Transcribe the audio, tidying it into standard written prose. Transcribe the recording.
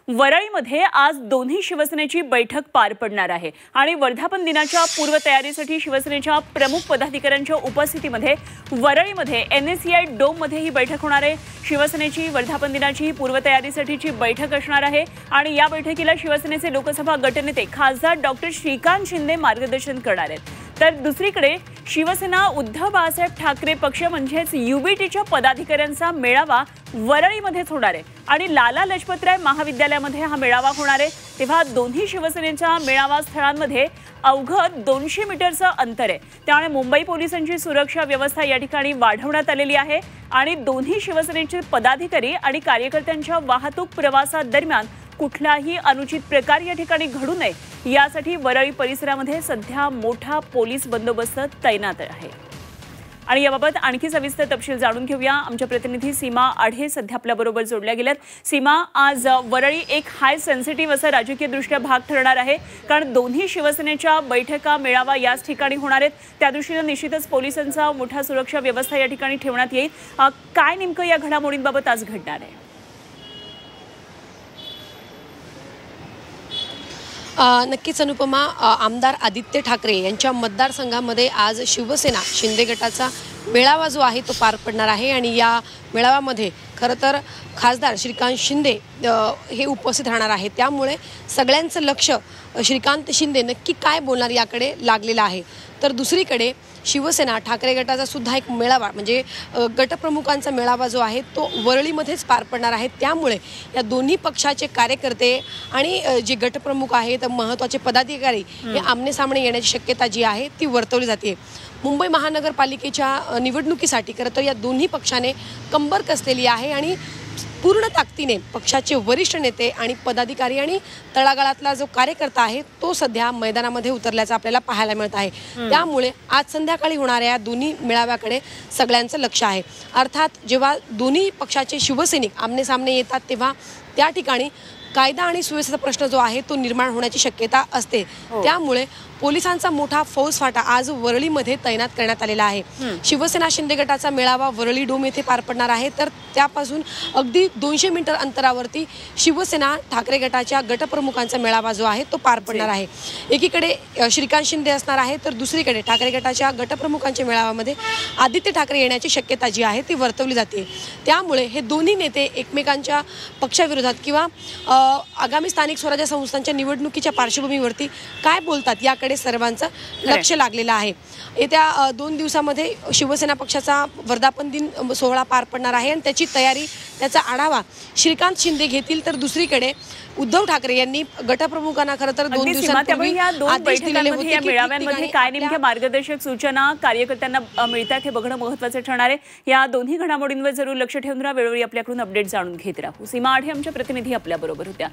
वरळीमध्ये आज दोन्ही शिवसेनेची बैठक पार पडणार आहे आणि वर्धापन दिनाच्या पूर्वतयारीसाठी शिवसेनेच्या प्रमुख पदाधिकाऱ्यांच्या उपस्थितीमध्ये वरळीमध्ये NSCI डोम मध्ये ही बैठक होणार आहे। शिवसेनेची वर्धापन दिनाची पूर्वतयारीसाठीची बैठक असणार आहे आणि या बैठकीला शिवसेनेचे लोकसभा गटनेते खासदार डॉक्टर श्रीकांत शिंदे मार्गदर्शन करणार आहेत। तर दुसरीकडे शिवसेना उद्धव बाळासाहेब ठाकरे पक्ष म्हणजेच UBTच्या पदाधिकाऱ्यांचा मेळावा वरळीमध्येच होणार आहे आणि लाला लजपतराय महाविद्यालयामध्ये हा मेळावा होणार आहे। तेव्हा दोन्ही शिवसेनेच्या मेळावा स्थळांमध्ये अवघड 200 मीटरचं अंतर आहे। त्यामुळे मुंबई पोलिसांची सुरक्षा व्यवस्था या ठिकाणी वाढवण्यात आलेली आहे आणि दोन्ही शिवसेनेचे पदाधिकारी आणि कार्यकर्त्यांच्या वाहतूक प्रवासादरम्यान कुठलाही अनुचित प्रकार या ठिकाणी घडू नये यासाठी वरळी परिसरामध्ये सध्या मोठा पोलीस बंदोबस्त तैनात आहे। आणि याबाबत आणखी सविस्तर तपशील जाणून घेऊया। आमच्या प्रतिनिधी सीमा आढे सध्या आपल्या बरोबर जोडल्या गेल्यात। सीमा, आज वरळी एक हाय सेन्सिटिव्ह असा राजकीय दृष्ट्या भाग ठरणार आहे, कारण दोन्ही शिवसेनेच्या बैठका मेळावा याच ठिकाणी होणार आहेत। त्या दृष्टीने निश्चितच पोलिसांचा मोठा सुरक्षा व्यवस्था या ठिकाणी ठेवण्यात येईल। काय नेमकं या घडामोडींबाबत आज घडणार आहे? नक्कीच अनुपमा, आमदार आदित्य ठाकरे यांच्या मतदारसंघामध्ये आज शिवसेना शिंदे गटाचा मेळावा जो आहे तो पार पडणार आहे आणि या मेळाव्यामध्ये खरं तर खासदार श्रीकांत शिंदे हे उपस्थित राहणार आहे। त्यामुळे सगळ्यांचं लक्ष श्रीकांत शिंदे नक्की काय बोलणार याकडे लागलेलं आहे। तर दुसरीकडे शिवसेना ठाकरे गटाचा सुद्धा एक मेळावा म्हणजे गटप्रमुखांचा मेळावा जो आहे तो वरळीमध्येच पार पडणार आहे। त्यामुळे या दोन्ही पक्षाचे कार्यकर्ते आणि जे गटप्रमुख आहेत महत्त्वाचे पदाधिकारी हे आमने सामने येण्याची शक्यता जी आहे ती वर्तवली जाते। मुंबई महानगरपालिकेच्या निवडणुकीसाठी खरं तर या दोन्ही पक्षाने कंबर कसलेली आहे आणि पूर्ण ताकदीने पक्षाचे वरिष्ठ नेते आणि पदाधिकारी आणि तळागाळातला जो कार्यकर्ता आहे तो सध्या मैदानामध्ये उतरल्याचं आपल्याला पाहायला मिळत आहे। त्यामुळे आज संध्याकाळी होणाऱ्या दोन्ही मेळाव्याकडे सगळ्यांचं लक्ष आहे। अर्थात जेव्हा दोन्ही पक्षाचे शिवसैनिक आमने सामने येतात तेव्हा त्या ठिकाणी कायदा आणि सुव्यवस्थेचा प्रश्न जो आहे तो निर्माण होण्याची शक्यता असते। त्यामुळे पोलिसांचा मोठा फौजफाटा आज वरळीमध्ये तैनात करण्यात आलेला आहे। शिवसेना शिंदे गटाचा मेळावा वरळी डोम येथे पार पडणार आहे, तर त्यापासून अगदी 200 मीटर अंतरावरती शिवसेना ठाकरे गटाच्या गटप्रमुखांचा मेळावा जो आहे तो पार पडणार आहे। एकीकडे श्रीकांत शिंदे असणार आहे तर दुसरीकडे ठाकरे गटाच्या गटप्रमुखांच्या मेळाव्यामध्ये आदित्य ठाकरे येण्याची शक्यता जी आहे ती वर्तवली जाते। त्यामुळे हे दोन्ही नेते एकमेकांच्या पक्षाविरोधात किंवा आगामी स्थानिक स्वराज्य संस्थांच्या निवडणुकीच्या पार्श्वभूमीवरती काय बोलतात याकडे सर्वांचं लक्ष लागलेलं आहे। येत्या 2 दिवसामध्ये शिवसेना पक्षाचा वर्धापन दिन सोहळा पार पडणार आहे आणि त्याची तयारी त्याचा आढावा श्रीकांत शिंदे घेतील। तर दुसरीकडे उद्धव ठाकरे यांनी गटप्रमुखांना खरं तर 2 दिवसांपूर्वी आदेश दिलेले होते की मेळाव्यांमध्ये काय नेमक्या मार्गदर्शक सूचना कार्यकर्त्यांना मिळतात हे बघणं महत्त्वाचं ठरणार आहे। या दोन्ही घडामोडींवर जरूर लक्ष ठेवून राहा। वेळोवेळी आपल्याकडून अपडेट जाणून घेत राहू। सीमा आढे आमच्या प्रतिनिधी आपल्या बरोबर होत्या।